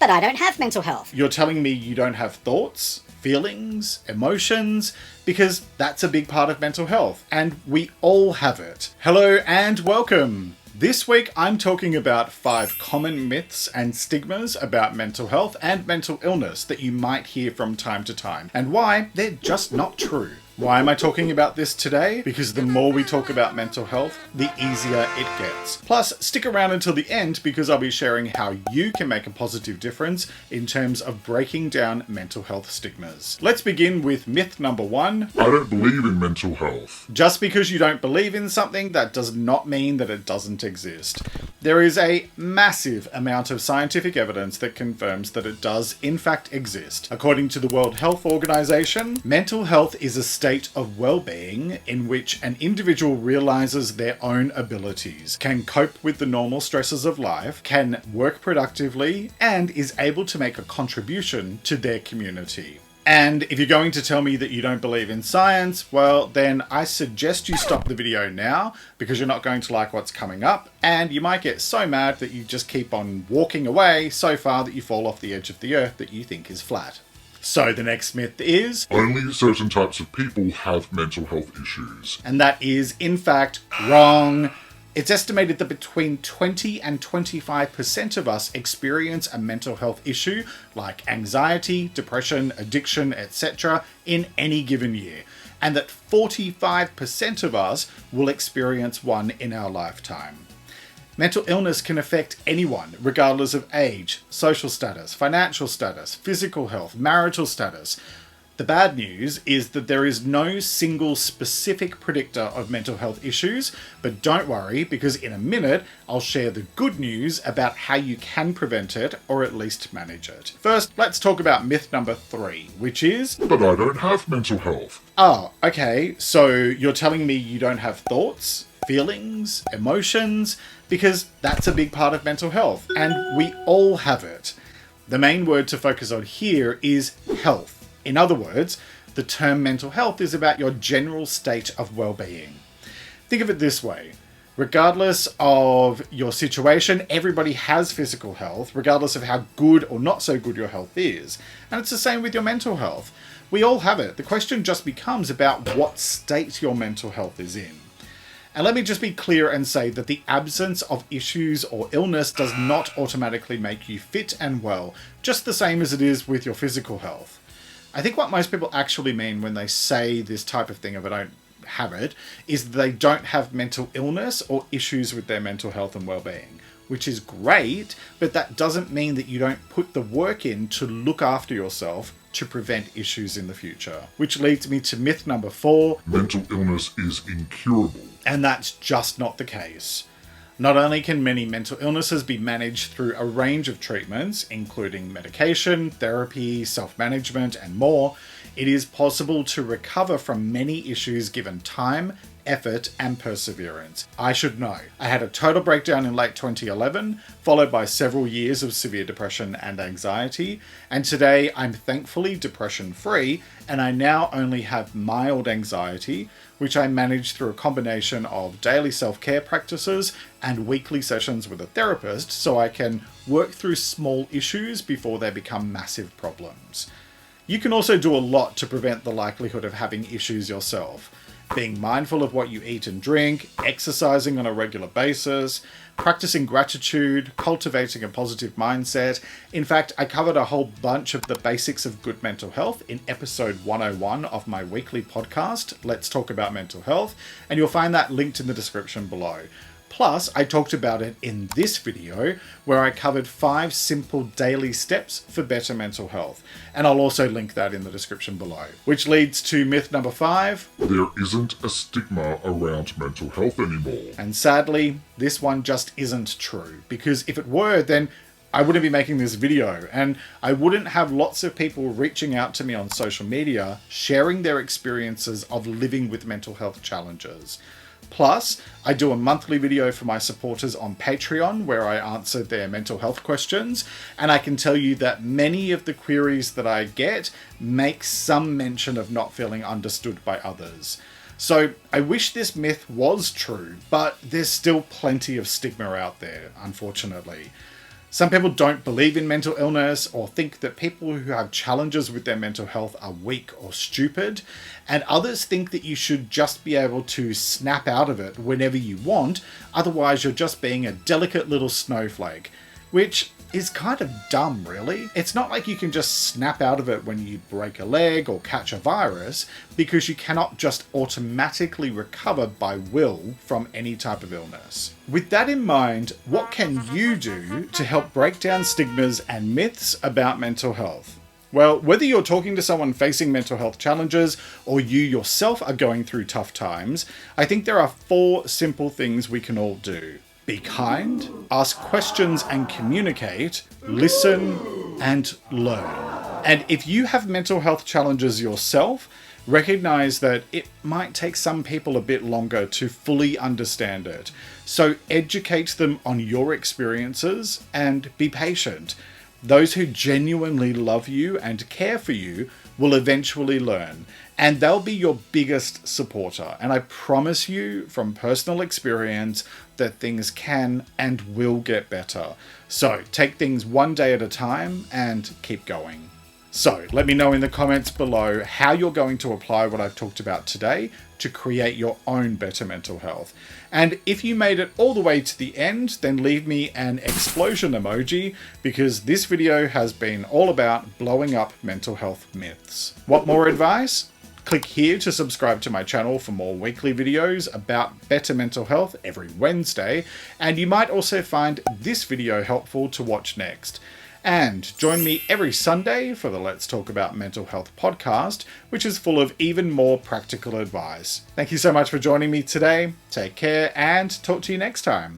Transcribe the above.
But I don't have mental health. You're telling me you don't have thoughts, feelings, emotions, because that's a big part of mental health, and we all have it. Hello and welcome. This week I'm talking about 5 common myths and stigmas about mental health and mental illness that you might hear from time to time, and why they're just not true. Why am I talking about this today? Because the more we talk about mental health, the easier it gets. Plus, stick around until the end because I'll be sharing how you can make a positive difference in terms of breaking down mental health stigmas. Let's begin with myth number 1. I don't believe in mental health. Just because you don't believe in something, that does not mean that it doesn't exist. There is a massive amount of scientific evidence that confirms that it does in fact exist. According to the World Health Organization, mental health is a state of well-being in which an individual realizes their own abilities, can cope with the normal stresses of life, can work productively, and is able to make a contribution to their community. And if you're going to tell me that you don't believe in science, well, then I suggest you stop the video now because you're not going to like what's coming up, and you might get so mad that you just keep on walking away so far that you fall off the edge of the earth that you think is flat. So the next myth is, only certain types of people have mental health issues. And that is, in fact, wrong. It's estimated that between 20 and 25% of us experience a mental health issue like anxiety, depression, addiction, etc. in any given year, and that 45% of us will experience one in our lifetime. Mental illness can affect anyone, regardless of age, social status, financial status, physical health, marital status. The bad news is that there is no single specific predictor of mental health issues, but don't worry because in a minute I'll share the good news about how you can prevent it or at least manage it. First, let's talk about myth number 3, which is, but I don't have mental health. Oh, okay, so you're telling me you don't have thoughts, feelings, emotions, because that's a big part of mental health, and we all have it. The main word to focus on here is health. In other words, the term mental health is about your general state of well-being. Think of it this way. Regardless of your situation, everybody has physical health, regardless of how good or not so good your health is. And it's the same with your mental health. We all have it. The question just becomes about what state your mental health is in. And let me just be clear and say that the absence of issues or illness does not automatically make you fit and well, just the same as it is with your physical health. I think what most people actually mean when they say this type of thing of I don't have it, is that they don't have mental illness or issues with their mental health and well-being, which is great, but that doesn't mean that you don't put the work in to look after yourself to prevent issues in the future. Which leads me to myth number 4. Mental illness is incurable. And that's just not the case. Not only can many mental illnesses be managed through a range of treatments, including medication, therapy, self-management, and more, it is possible to recover from many issues given time, effort, and perseverance. I should know. I had a total breakdown in late 2011, followed by several years of severe depression and anxiety, and today I'm thankfully depression-free, and I now only have mild anxiety, which I manage through a combination of daily self-care practices and weekly sessions with a therapist so I can work through small issues before they become massive problems. You can also do a lot to prevent the likelihood of having issues yourself. Being mindful of what you eat and drink, exercising on a regular basis, practicing gratitude, cultivating a positive mindset. In fact, I covered a whole bunch of the basics of good mental health in episode 101 of my weekly podcast, Let's Talk About Mental Health, and you'll find that linked in the description below. Plus, I talked about it in this video where I covered 5 simple daily steps for better mental health. And I'll also link that in the description below. Which leads to myth number 5. There isn't a stigma around mental health anymore. And sadly, this one just isn't true. Because if it were, then I wouldn't be making this video, and I wouldn't have lots of people reaching out to me on social media, sharing their experiences of living with mental health challenges. Plus, I do a monthly video for my supporters on Patreon where I answer their mental health questions, and I can tell you that many of the queries that I get make some mention of not feeling understood by others. So I wish this myth was true, but there's still plenty of stigma out there, unfortunately. Some people don't believe in mental illness or think that people who have challenges with their mental health are weak or stupid, and others think that you should just be able to snap out of it whenever you want, otherwise you're just being a delicate little snowflake, which is kind of dumb, really. It's not like you can just snap out of it when you break a leg or catch a virus, because you cannot just automatically recover by will from any type of illness. With that in mind, what can you do to help break down stigmas and myths about mental health? Well, whether you're talking to someone facing mental health challenges or you yourself are going through tough times, I think there are 4 simple things we can all do. Be kind, ask questions and communicate, listen, and learn. And if you have mental health challenges yourself, recognize that it might take some people a bit longer to fully understand it. So educate them on your experiences and be patient. Those who genuinely love you and care for you will eventually learn, and they'll be your biggest supporter. And I promise you from personal experience that things can and will get better. So take things one day at a time and keep going. So let me know in the comments below how you're going to apply what I've talked about today to create your own better mental health. And if you made it all the way to the end, then leave me an explosion emoji, because this video has been all about blowing up mental health myths. Want more advice? Click here to subscribe to my channel for more weekly videos about better mental health every Wednesday, and you might also find this video helpful to watch next. And join me every Sunday for the Let's Talk About Mental Health podcast, which is full of even more practical advice. Thank you so much for joining me today. Take care and talk to you next time.